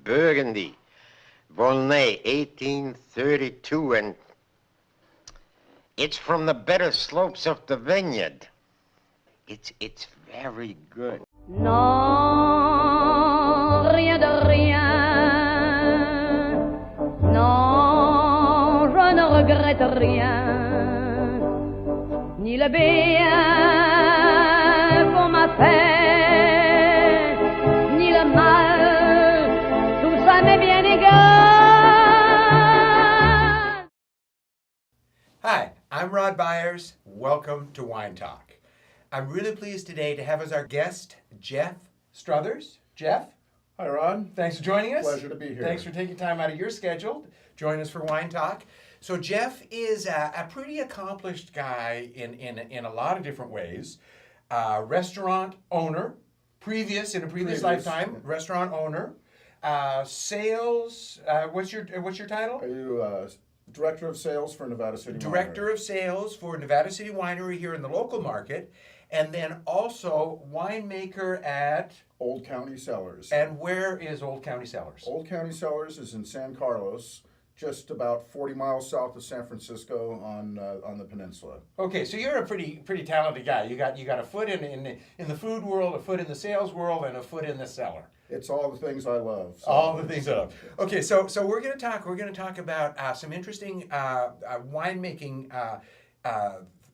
Burgundy, Volnay, 1832, and it's from the better slopes of the vineyard. It's very good. Non, rien de rien. Non, je ne regrette rien. Ni le bien qu'on m'a fait, ni le mal, tout ça m'est bien égal. Hi, I'm Rod Byers. Welcome to Wine Talk. I'm really pleased today to have as our guest Jeff Struthers. Jeff, Hi, Rod. thanks for joining us. Pleasure to be here. Thanks for taking time out of your schedule to join us for Wine Talk. So Jeff is a pretty accomplished guy in a lot of different ways. Restaurant owner, in a previous lifetime, restaurant owner. Sales. What's your title? Are you Director of Sales for Nevada City Director of Sales for Nevada City Winery here in the local market, and then also winemaker at Old County Cellars. And where is Old County Cellars? Old County Cellars is in San Carlos, just about 40 miles south of San Francisco on the peninsula. Okay, so you're a pretty talented guy. You got a foot in the food world, a foot in the sales world, and a foot in the cellar. It's all the things I love. So. All the things I love. Okay, so we're going to talk about some interesting winemaking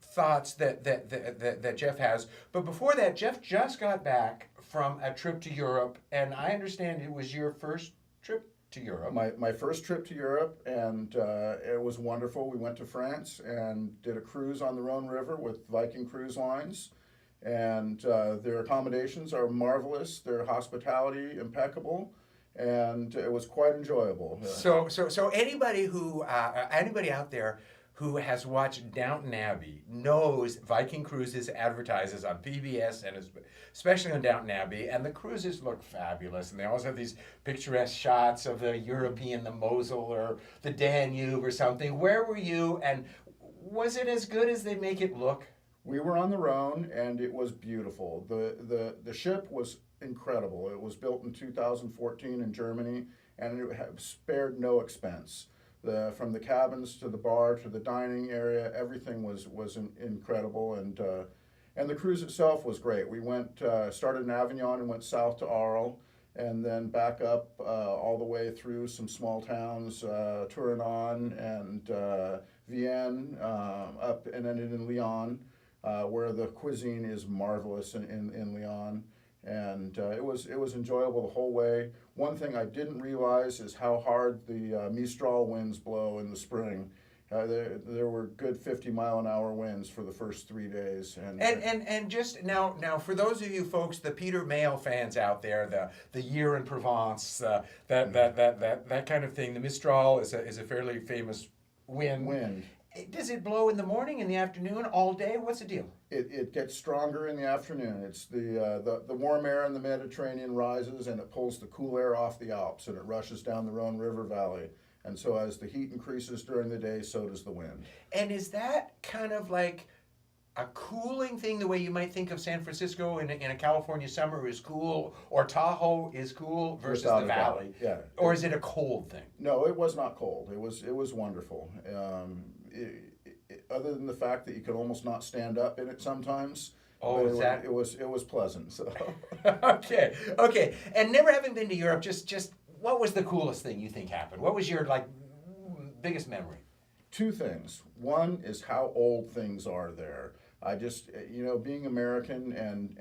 thoughts that Jeff has. But before that, Jeff just got back from a trip to Europe, and I understand it was your first trip to Europe. My first trip to Europe, and it was wonderful. We went to France and did a cruise on the Rhone River with Viking Cruise Lines. And their accommodations are marvelous. Their hospitality impeccable, and it was quite enjoyable. So anybody out there who has watched Downton Abbey knows Viking Cruises advertises on PBS and especially on Downton Abbey, and the cruises look fabulous, and they always have these picturesque shots of the European, the Mosel or the Danube or something. Where were you, and was it as good as they make it look? We were on the Rhone, and it was beautiful. The ship was incredible. It was built in 2014 in Germany, and it spared no expense. From the cabins to the bar to the dining area, everything was incredible, and the cruise itself was great. We started in Avignon and went south to Arles, and then back up all the way through some small towns, Tournon and Vienne, up and ended in Lyon. Where the cuisine is marvelous in Lyon, and it was enjoyable the whole way. One thing I didn't realize is how hard the Mistral winds blow in the spring. There were good 50-mile-an-hour winds for the first 3 days. And just now for those of you folks, the Peter Mayle fans out there, the Year in Provence, that kind of thing. The Mistral is a fairly famous wind. Does it blow in the morning, in the afternoon, all day? What's the deal? It gets stronger in the afternoon. It's the warm air in the Mediterranean rises, and it pulls the cool air off the Alps, and it rushes down the Rhone River Valley. And so as the heat increases during the day, so does the wind. And is that kind of like a cooling thing, the way you might think of San Francisco in a California summer is cool, or Tahoe is cool versus the valley? Yeah. Or is it a cold thing? No, it was not cold. It was wonderful. Other than the fact that you could almost not stand up in it sometimes. Oh, it was pleasant. So. Okay. And never having been to Europe, just what was the coolest thing you think happened? What was your biggest memory? Two things. One is how old things are there. I just, being American and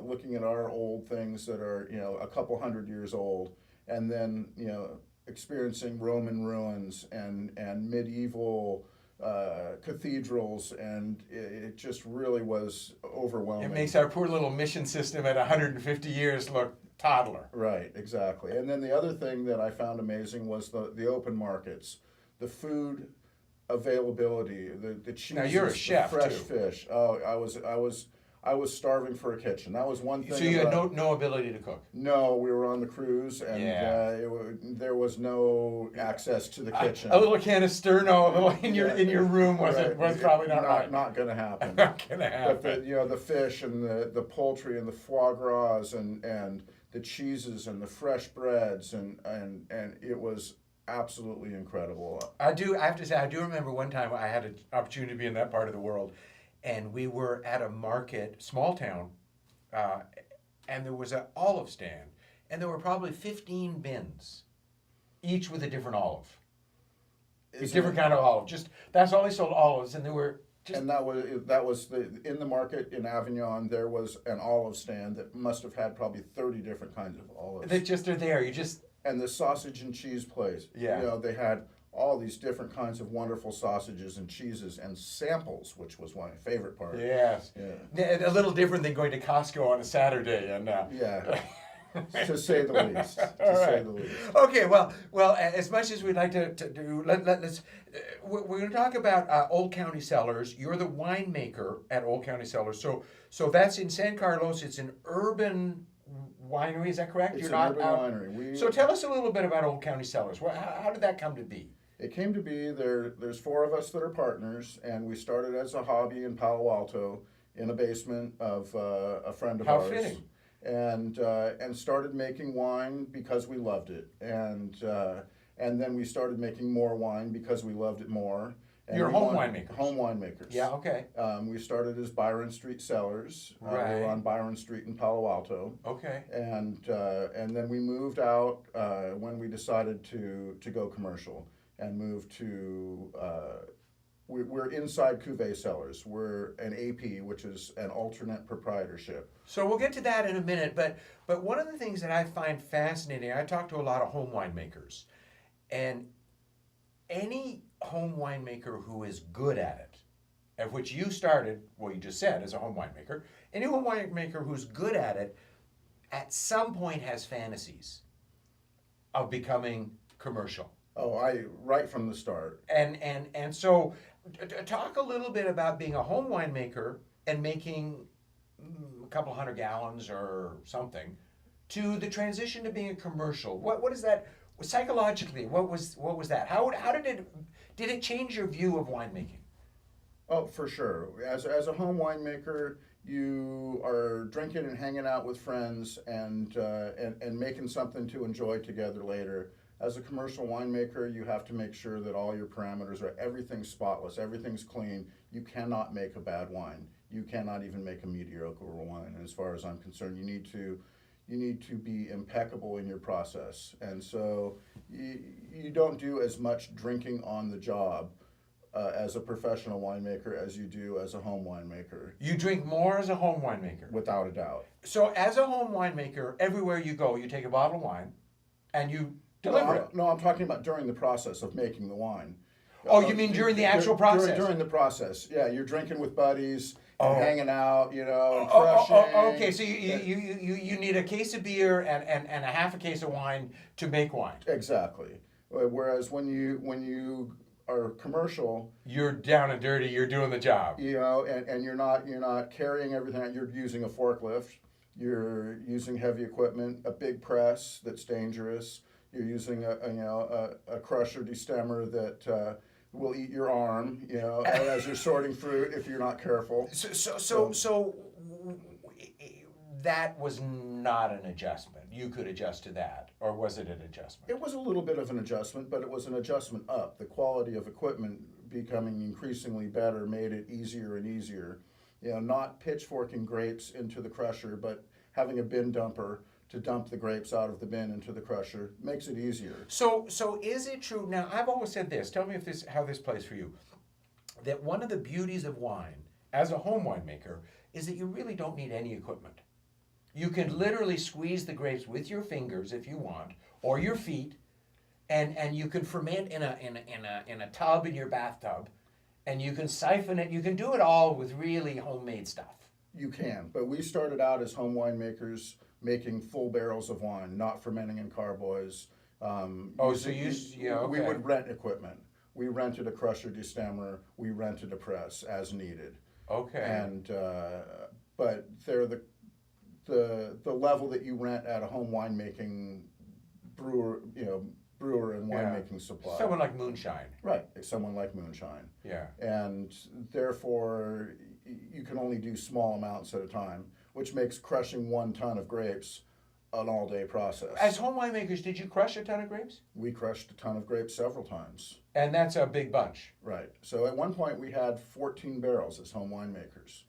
looking at our old things that are, a couple hundred years old, and then, experiencing Roman ruins and medieval cathedrals, and it just really was overwhelming. It makes our poor little mission system at 150 years look toddler. Right, exactly. And then the other thing that I found amazing was the open markets, the food availability, the cheeses, now you're a chef, the fresh too. fish. Oh, I was I was starving for a kitchen. That was one thing. So you had no ability to cook? No, we were on the cruise, and there was no access to the kitchen. A little can of sterno in your room was probably not right. Not going to happen. Not going to happen. But the fish and the poultry and the foie gras and the cheeses and the fresh breads and it was absolutely incredible. I have to say, I do remember one time I had an opportunity to be in that part of the world, and we were at a market, small town, and there was an olive stand, and there were probably 15 bins, each with a different olive. A different kind of olive. That's all they sold, olives, and there were and that was in the market in Avignon. There was an olive stand that must have had probably 30 different kinds of olives. They just are there. And the sausage and cheese place. Yeah. They had all these different kinds of wonderful sausages and cheeses and samples, which was my favorite part. Yes. Yeah. A little different than going to Costco on a Saturday. And yeah. To say the least. Say the least. Okay, well, as much as we'd like to do, let's. We're going to talk about Old County Cellars. You're the winemaker at Old County Cellars. So that's in San Carlos. It's an urban winery. Is that correct? It's an urban winery. So tell us a little bit about Old County Cellars. How did that come to be? It came to be there's 4 of us that are partners, and we started as a hobby in Palo Alto in a basement of a friend of ours. How fitting. And started making wine because we loved it, and then we started making more wine because we loved it more. And You're home winemakers. Home winemakers. Yeah. Okay. We started as Byron Street Cellars. Right. We were on Byron Street in Palo Alto. Okay. And then we moved out when we decided to go commercial and move to. We're inside Cuvée Cellars. We're an AP, which is an alternate proprietorship. So we'll get to that in a minute, but one of the things that I find fascinating, I talk to a lot of home winemakers, and any home winemaker who is good at it, of which you started, well, you just said, as a home winemaker, any home winemaker who's good at it, at some point has fantasies of becoming commercial. Oh, right from the start. And so talk a little bit about being a home winemaker and making a couple hundred gallons or something to the transition to being a commercial. What is that psychologically? What was that? How did it change your view of winemaking? Oh, for sure. As a home winemaker, you are drinking and hanging out with friends and making something to enjoy together later. As a commercial winemaker, you have to make sure that all your parameters are everything's spotless, everything's clean. You cannot make a bad wine. You cannot even make a mediocre wine. As far as I'm concerned, you need to be impeccable in your process. And so you don't do as much drinking on the job as a professional winemaker as you do as a home winemaker. You drink more as a home winemaker? Without a doubt. So as a home winemaker, everywhere you go, you take a bottle of wine and you deliver it. No, I'm talking about during the process of making the wine. Oh, you mean during the actual process? During the process, yeah. You're drinking with buddies, and hanging out, and Oh, crushing. okay. So you need a case of beer and a half a case of wine to make wine. Exactly. Whereas when you are commercial, you're down and dirty. You're doing the job. And you're not carrying everything. You're using a forklift. You're using heavy equipment, a big press that's dangerous. You're using a crusher destemmer that will eat your arm, as you're sorting fruit if you're not careful. So that was not an adjustment. You could adjust to that, or was it an adjustment? It was a little bit of an adjustment, but it was an adjustment up. The quality of equipment becoming increasingly better made it easier and easier. Not pitchforking grapes into the crusher, but having a bin dumper to dump the grapes out of the bin into the crusher makes it easier. So is it true? Now, I've always said this. Tell me how this plays for you. That one of the beauties of wine as a home winemaker is that you really don't need any equipment. You can literally squeeze the grapes with your fingers if you want, or your feet, and you can ferment in a tub in your bathtub, and you can siphon it. You can do it all with really homemade stuff. You can, but we started out as home winemakers making full barrels of wine, not fermenting in carboys. We would rent equipment. We rented a crusher destemmer. We rented a press as needed. Okay. And but they're the level that you rent at a home winemaking brewer, brewer and winemaking supply. Someone like moonshine. Right, someone like moonshine. Yeah. And therefore, you can only do small amounts at a time, which makes crushing 1 ton of grapes an all-day process. As home winemakers, did you crush a ton of grapes? We crushed a ton of grapes several times. And that's a big bunch. Right. So at one point we had 14 barrels as home winemakers.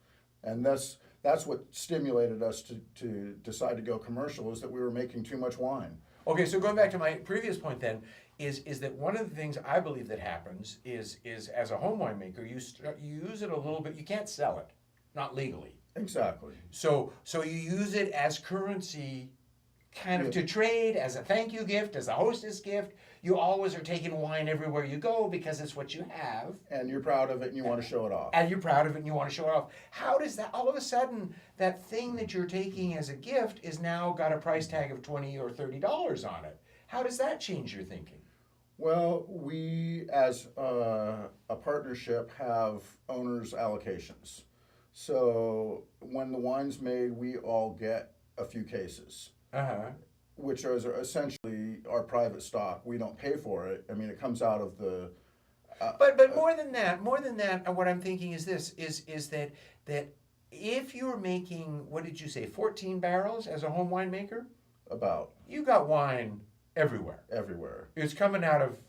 And that's what stimulated us to decide to go commercial, is that we were making too much wine. Okay, so going back to my previous point then, is that one of the things I believe that happens is as a home winemaker, you use it a little bit, you can't sell it, not legally. Exactly. So you use it as currency, kind of to trade, as a thank you gift, as a hostess gift. You always are taking wine everywhere you go because it's what you have. And you're proud of it and you want to show it off. And you're proud of it and you want to show it off. How does that, all of a sudden, that thing that you're taking as a gift is now got a price tag of $20 or $30 on it? How does that change your thinking? Well, we as a partnership have owners' allocations. So when the wine's made, we all get a few cases. Which are essentially our private stock. We don't pay for it. I mean, it comes out of the. But more than that, what I'm thinking is this: is that if you're making, what did you say, 14 barrels as a home winemaker? About. You got wine everywhere. Everywhere. It's coming out of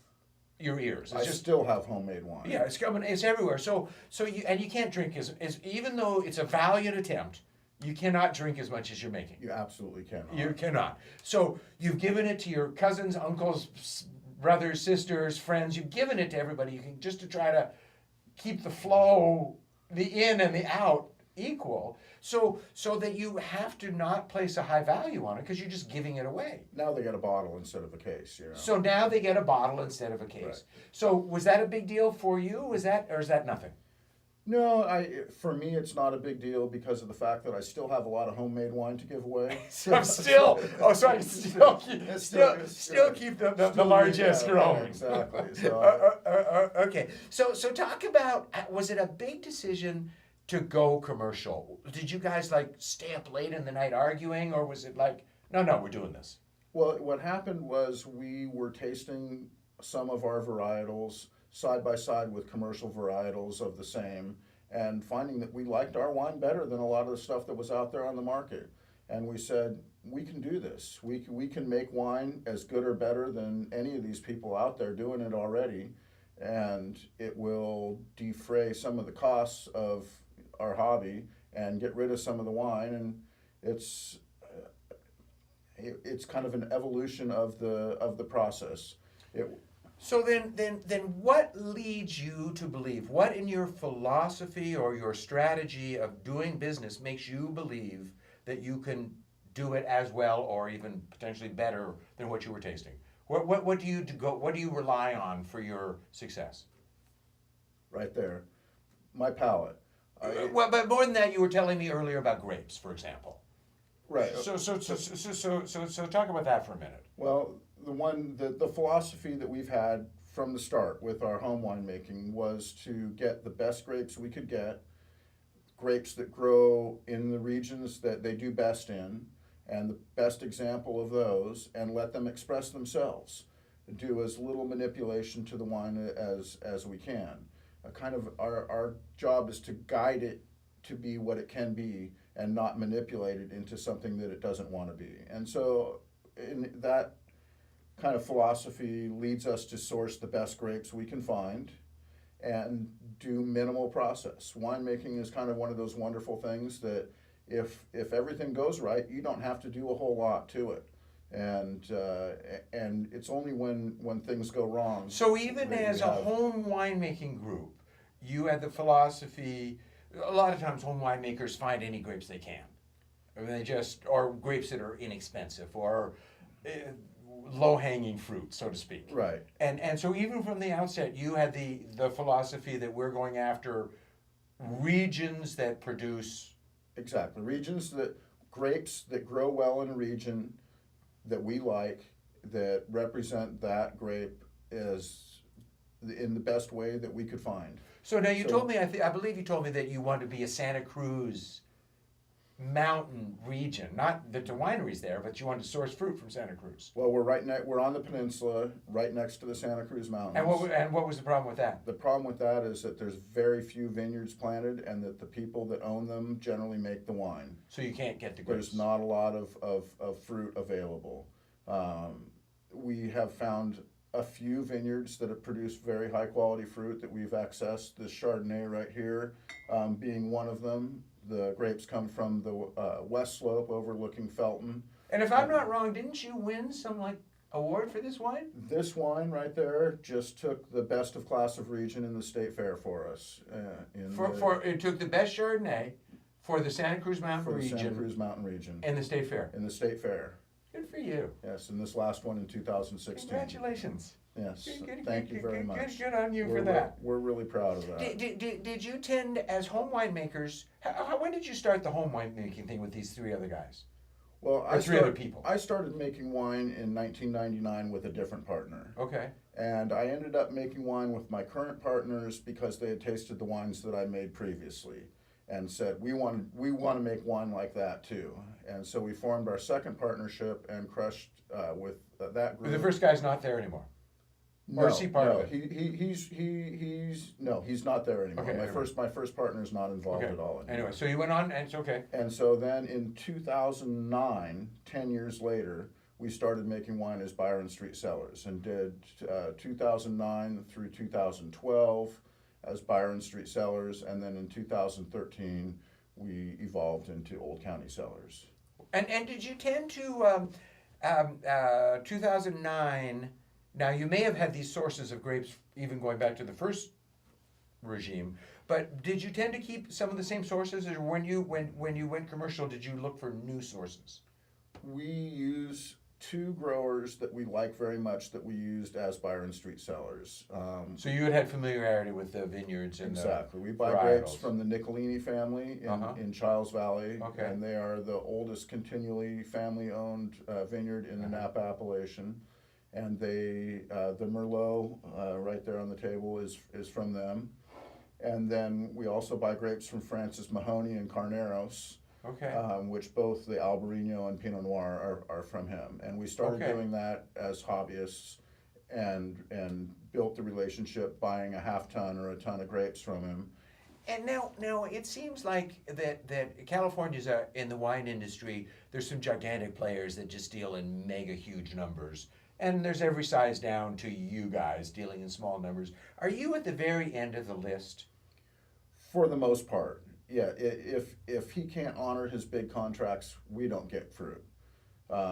your ears. I still have homemade wine. Yeah, it's everywhere. So you can't drink as even though it's a valiant attempt. You cannot drink as much as you're making. You absolutely cannot. You cannot. So you've given it to your cousins, uncles, brothers, sisters, friends. You've given it to everybody. You can just to try to keep the flow, the in and the out equal, so that you have to not place a high value on it because you're just giving it away. Now they get a bottle instead of a case. So now they get a bottle instead of a case. Right. So was that a big deal for you? Is that nothing? No, for me it's not a big deal because of the fact that I still have a lot of homemade wine to give away. So still keep the largest growing. Yeah, exactly. So, okay. So talk about, was it a big decision to go commercial? Did you guys like stay up late in the night arguing, or was it like, no, we're doing this? Well, what happened was we were tasting some of our varietals side by side with commercial varietals of the same, and finding that we liked our wine better than a lot of the stuff that was out there on the market. And we said, we can do this. We can make wine as good or better than any of these people out there doing it already, and it will defray some of the costs of our hobby and get rid of some of the wine. And it's kind of an evolution of the process. So then what leads you to believe, what in your philosophy or your strategy of doing business makes you believe that you can do it as well or even potentially better than what you were tasting? What do you rely on for your success? Right there, my palate. Well, but more than that, you were telling me earlier about grapes, for example. Right. So talk about that for a minute. Well, the philosophy that we've had from the start with our home winemaking was to get the best grapes we could get, grapes that grow in the regions that they do best in, and the best example of those, and let them express themselves. Do as little manipulation to the wine as we can. Kind of our job is to guide it to be what it can be and not manipulate it into something that it doesn't want to be. And so in that kind of philosophy leads us to source the best grapes we can find and do minimal process. Winemaking is kind of one of those wonderful things that if everything goes right, you don't have to do a whole lot to it. And it's only when things go wrong. So even as a home winemaking group, you had the philosophy, a lot of times home winemakers find any grapes they can. I mean, or grapes that are inexpensive or low-hanging fruit, so to speak. Right. And so even from the outset, you had the philosophy that we're going after regions that produce. Exactly. Grapes that grow well in a region that we like, that represent that grape as in the best way that we could find. So now you told me, I believe you told me that you want to be a Santa Cruz mountain region. Not that the winery's there, but you wanted to source fruit from Santa Cruz. Well, we're on the peninsula, right next to the Santa Cruz Mountains. And what was the problem with that? The problem with that is that there's very few vineyards planted, and that the people that own them generally make the wine. So you can't get the grapes. There's not a lot of fruit available. We have found a few vineyards that have produced very high quality fruit that we've accessed. This Chardonnay right here being one of them. The grapes come from the west slope overlooking Felton. And if I'm not wrong, didn't you win some award for this wine? This wine right there just took the best of class of region in the state fair for us. It took the best Chardonnay for the Santa Cruz Mountain region. Santa Cruz Mountain region. In the state fair. In the state fair. Good for you. Yes, and this last one in 2016. Congratulations. Yes, thank you very much. Good on you for that. We're really proud of that. Did you tend, as home winemakers, when did you start the home winemaking thing with these three other guys? Well, other people? I started making wine in 1999 with a different partner. Okay. And I ended up making wine with my current partners because they had tasted the wines that I made previously and said, we want to make wine like that too. And so we formed our second partnership and crushed with that group. The first guy's not there anymore. Or is he part of it? He's not there anymore. Okay, My first partner is not involved at all anymore. Anyway, so you went on, and it's okay. And so then in 2009, 10 years later, we started making wine as Byron Street Cellars and did 2009 through 2012 as Byron Street Cellars, and then in 2013 we evolved into Old County Cellars. And did you tend to 2009? Now, you may have had these sources of grapes even going back to the first regime, but did you tend to keep some of the same sources, or when you went commercial, did you look for new sources? We use two growers that we like very much that we used as Byron Street Cellars. So you had familiarity with the vineyards and exactly. The we buy varietals. Grapes from the Nicolini family in Chiles Valley, okay. And they are the oldest continually family-owned vineyard in the Napa Appellation. And they, the Merlot right there on the table is from them. And then we also buy grapes from Francis Mahoney and Carneros, okay. Which both the Albarino and Pinot Noir are from him. And we started doing that as hobbyists and built the relationship buying a half ton or a ton of grapes from him. And now it seems like that California's in the wine industry, there's some gigantic players that just deal in mega huge numbers. And there's every size down to you guys dealing in small numbers. Are you at the very end of the list? For the most part, yeah. If he can't honor his big contracts, we don't get fruit.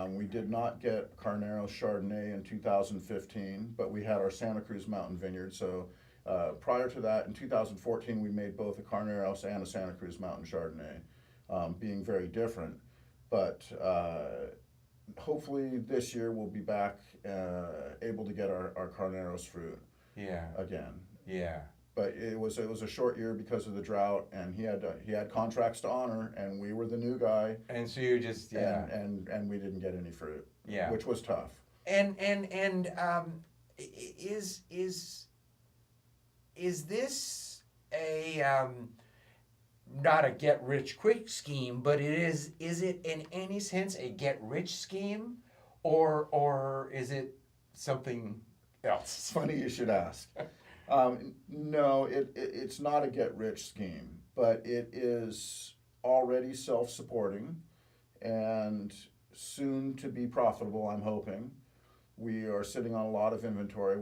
We did not get Carneros Chardonnay in 2015, but we had our Santa Cruz Mountain Vineyard. So prior to that, in 2014, we made both a Carneros and a Santa Cruz Mountain Chardonnay, being very different. But hopefully this year we'll be back able to get our Carneros fruit again. Yeah. But it was a short year because of the drought, and he had contracts to honor, and we were the new guy. And so you just and we didn't get any fruit. Yeah. Which was tough. And is this a not a get rich quick scheme, but is it in any sense a get rich scheme, or is it something else? It's funny you should ask. No, it's not a get rich scheme, but it is already self-supporting and soon to be profitable, I'm hoping. We are sitting on a lot of inventory.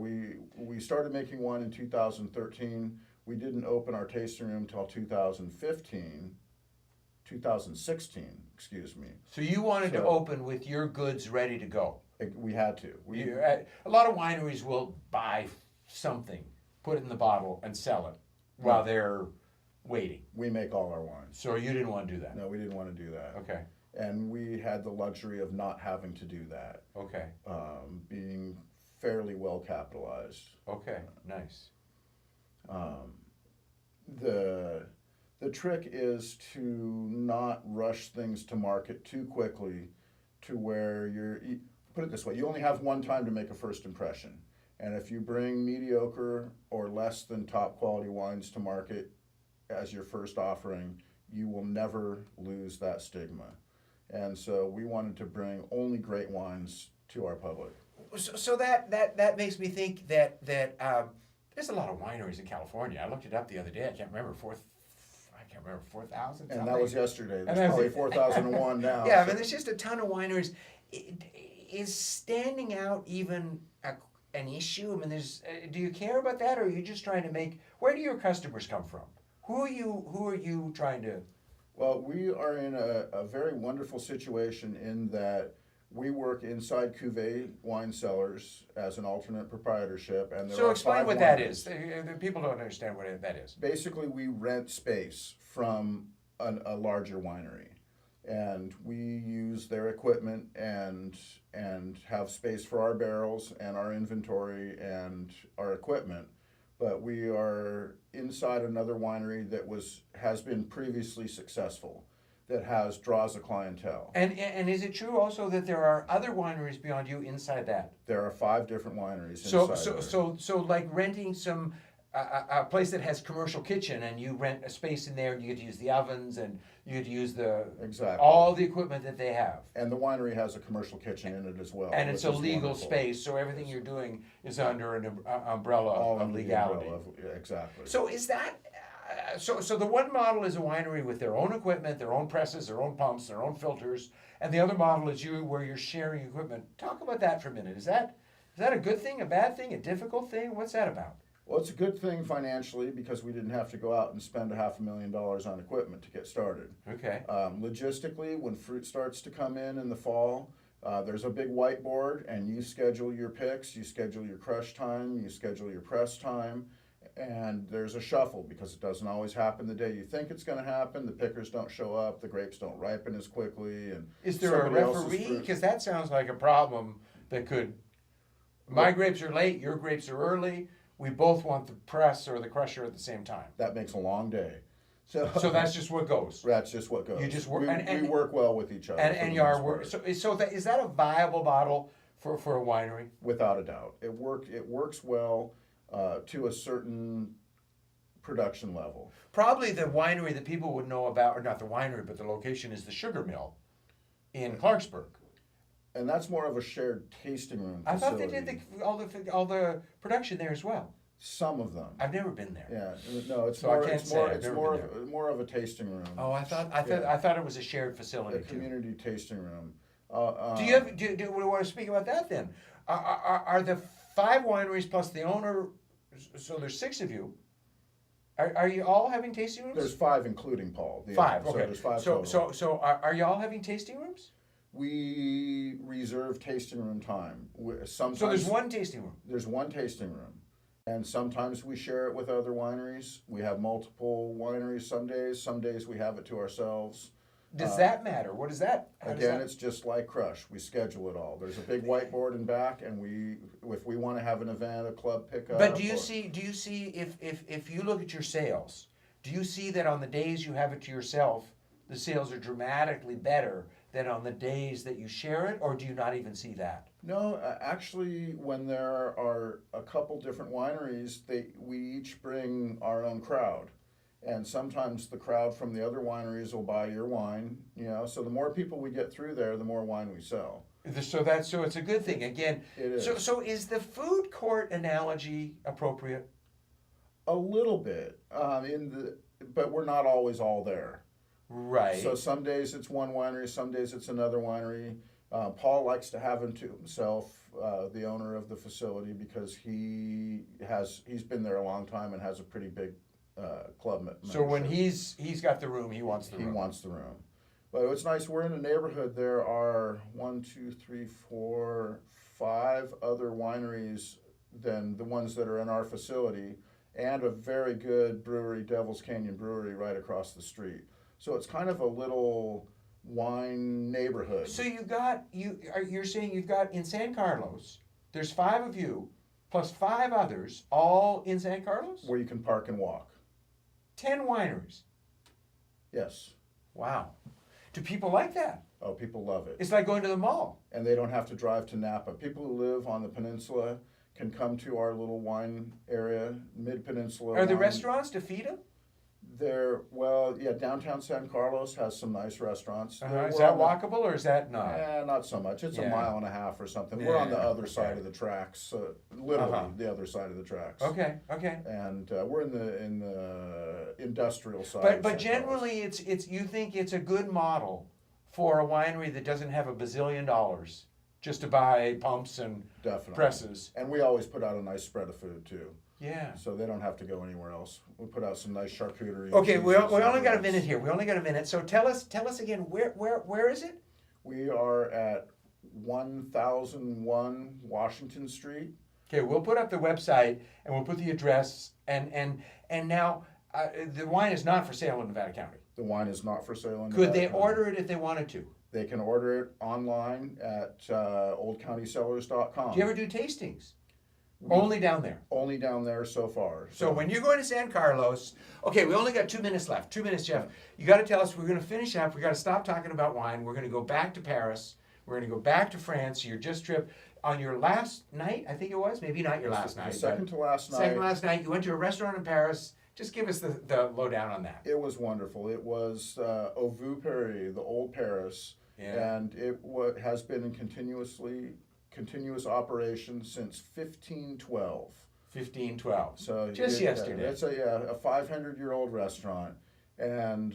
We started making wine in 2013. We didn't open our tasting room until 2016, excuse me. So you wanted to open with your goods ready to go. We had to. A lot of wineries will buy something, put it in the bottle, and sell it while they're waiting. We make all our wines. So you didn't want to do that? No, we didn't want to do that. Okay. And we had the luxury of not having to do that. Okay. Being fairly well capitalized. Okay, nice. The trick is to not rush things to market too quickly to where put it this way, you only have one time to make a first impression. And if you bring mediocre or less than top quality wines to market as your first offering, you will never lose that stigma. And so we wanted to bring only great wines to our public. So that makes me think that there's a lot of wineries in California. I looked it up the other day. I can't remember 4,000. And that was yesterday. There's And probably that's- 4,001 now. Yeah, I so- mean, there's just a ton of wineries. Is standing out even an issue? I mean, do you care about that, or are you just trying to make? Where do your customers come from? Who are you trying to? Well, we are in a very wonderful situation in that we work inside cuvee wine cellars as an alternate proprietorship, and there So are explain 5 what that wineries. is. The people don't understand what that is. Basically, we rent space from a larger winery, and we use their equipment and have space for our barrels and our inventory and our equipment. But we are inside another winery that has been previously successful, that draws a clientele. And is it true also that there are other wineries beyond you inside that? There are 5 different wineries So inside there. so like renting some a place that has commercial kitchen, and you rent a space in there, and you get to use the ovens, and you get to use Exactly. all the equipment that they have. And the winery has a commercial kitchen in it as well. And it's a which is legal wonderful. space, so everything you're doing is under an umbrella All of under the legality. umbrella of- yeah, exactly. So is that so the one model is a winery with their own equipment, their own presses, their own pumps, their own filters, and the other model is where you're sharing equipment. Talk about that for a minute. Is that a good thing, a bad thing, a difficult thing? What's that about? Well, it's a good thing financially because we didn't have to go out and spend $500,000 on equipment to get started. Okay. Logistically, when fruit starts to come in the fall, there's a big whiteboard, and you schedule your picks, you schedule your crush time, you schedule your press time, and there's a shuffle because it doesn't always happen the day you think it's going to happen. The pickers don't show up, the grapes don't ripen as quickly, and Is there a somebody else's referee? fruit- Because that sounds like a problem that could. My grapes are late. Your grapes are early. We both want the press or the crusher at the same time. That makes a long day. So that's just what goes. that's just what goes. You just work- we, and- we work well with each other. for And the you are most part. is that a viable model for a winery? Without a doubt, it works well to a certain production level. Probably the winery that people would know about, or not the winery, but the location is the sugar mill in Clarksburg. And that's more of a shared tasting room I thought they facility. did all the production there as well. Some of them. I've never been there. Yeah, no, it's So I more. can't It's say. more. I've It's never more been of more of a tasting room. Oh, I thought it was a shared facility A too. community tasting room. Do you have? Do we want to speak about that then? Are the 5 wineries plus the owner? So there's 6 of you. Are you all having tasting rooms? There's 5, including Paul. the 5. owner. Okay. So there's 5 So total. so are you all having tasting rooms? We reserve tasting room time. Sometimes So there's one tasting room. There's one tasting room, and sometimes we share it with other wineries. We have multiple wineries some days we have it to ourselves. Does that matter? What is that? How does Again, that- it's just like Crush. We schedule it all. There's a big whiteboard in back, and if we want to have an event, a club pickup. But do you or- see if you look at your sales, do you see that on the days you have it to yourself, the sales are dramatically better than on the days that you share it, or do you not even see that? No, actually, when there are a couple different wineries, we each bring our own crowd. And sometimes the crowd from the other wineries will buy your wine, so the more people we get through there, the more wine we sell. So it's a good thing. Again, It is. So is the food court analogy appropriate? A little bit, but we're not always all there. Right. So some days it's one winery, some days it's another winery. Paul likes to have him to himself, the owner of the facility, because he's been there a long time and has a pretty big club membership. So when he's got the room, he wants the He room. wants the room. But it's nice. We're in a neighborhood. There are 1, 2, 3, 4, 5 other wineries than the ones that are in our facility, and a very good brewery, Devil's Canyon Brewery, right across the street. So it's kind of a little wine neighborhood. So you're saying you've got in San Carlos, there's 5 of you, plus 5 others, all in San Carlos? Where you can park and walk. 10 wineries. Yes. Wow. Do people like that? Oh, people love it. It's like going to the mall. And they don't have to drive to Napa. People who live on the peninsula can come to our little wine area, mid-peninsula. Are the wine. restaurants to feed them? Downtown San Carlos has some nice restaurants. Is that walkable or is that not? Not so much. It's a Yeah. mile and a half or something. We're on the Yeah, other side okay. of the tracks, literally Uh-huh. the other side of the tracks. Okay, okay. And we're in the industrial side. But of but San Carlos. generally, it's you think it's a good model for a winery that doesn't have a bazillion dollars just to buy pumps and Definitely. presses. And we always put out a nice spread of food too, Yeah. so they don't have to go anywhere else. We put out some nice charcuterie. Okay, we cheeses only and got a breads. minute here. We only got a minute. So tell us again where is it? We are at 1001 Washington Street. Okay, we'll put up the website and we'll put the address and now the wine is not for sale in Nevada County. The wine is not for sale in Could Nevada they County. order it if they wanted to? They can order it online at oldcountysellers.com. Do you ever do tastings? Only down there. Only down there so far. So when you're going to San Carlos, okay, we only got 2 minutes left. 2 minutes, Jeff. You got to tell us. We're going to finish up. We got to stop talking about wine. We're going to go back to Paris. We're going to go back to France. Your just trip on your last night. I think it was maybe not your last night. Second to last night. Second to last night. You went to a restaurant in Paris. Just give us the lowdown on that. It was wonderful. It was Au Vu Paris, the old Paris, Yeah. and it has been in continuous operation since 1512. 1512. So Just yesterday. It's a 500-year-old restaurant, and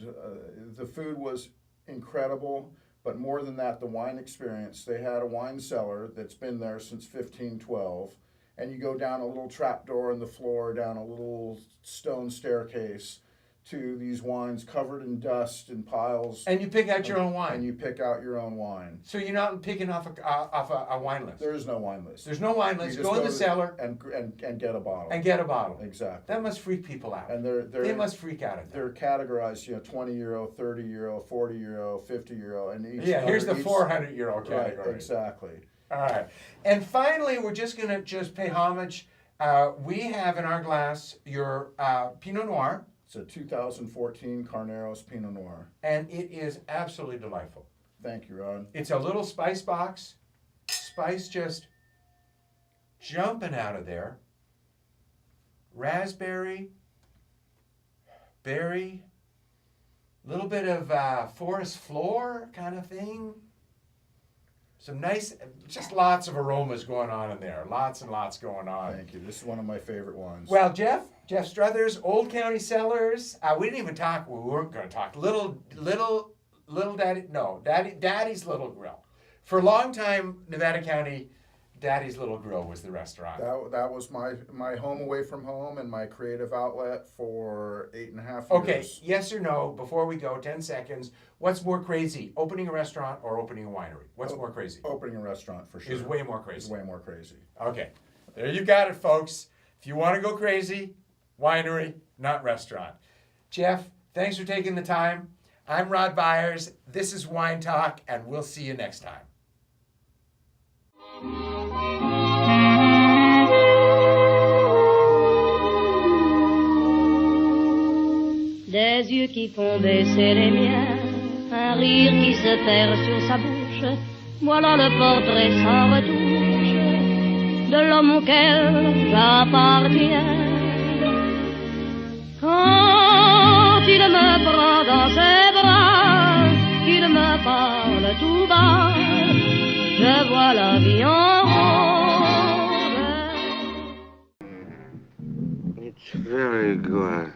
the food was incredible. But more than that, the wine experience. They had a wine cellar that's been there since 1512, and you go down a little trap door in the floor, down a little stone staircase to these wines covered in dust and piles. And you pick out your own And wine. you pick out your own wine. So you're not picking off a wine list. There is no wine list. There's no wine You list. just Go in the to- cellar and get a bottle. and get a bottle. Exactly. That must freak people out. And They must freak out at that. they're categorized, 20 euro, 30 euro, 40 euro, 50 euro, and each. Yeah, here's the each- 400-year-old Right, category. exactly. All right. And finally, we're just going to pay homage. We have in our glass your Pinot Noir, It's a 2014 Carneros Pinot Noir. and it is absolutely delightful. Thank you, Ron. It's a little spice box. Spice just jumping out of there. Raspberry, berry, little bit of forest floor kind of thing. Some nice, just lots of aromas going on in there. Lots and lots going on. Thank you. This is one of my favorite ones. Well, Jeff Struthers, Old County Cellars. We didn't even talk. We weren't going to talk. Little Daddy. No, Daddy's Little Grill. For a long time, Nevada County, Daddy's Little Grill was the restaurant. That was my home away from home and my creative outlet for 8.5 years. Okay, yes or no? Before we go, 10 seconds. What's more crazy, opening a restaurant or opening a winery? What's more crazy? Opening a restaurant for sure. Is way more It's crazy. way more crazy. Okay, there you got it, folks. If you want to go crazy, winery, not restaurant. Jeff, thanks for taking the time. I'm Rod Byers. This is Wine Talk, and we'll see you next time. Des yeux qui font baisser les miens, un rire qui se perd sur sa bouche, voilà le portrait sans retouche de l'homme auquel j'appartiens. Quand il me prend dans ses bras, qu'il me parle tout bas, je vois la vie en rose. It's very good.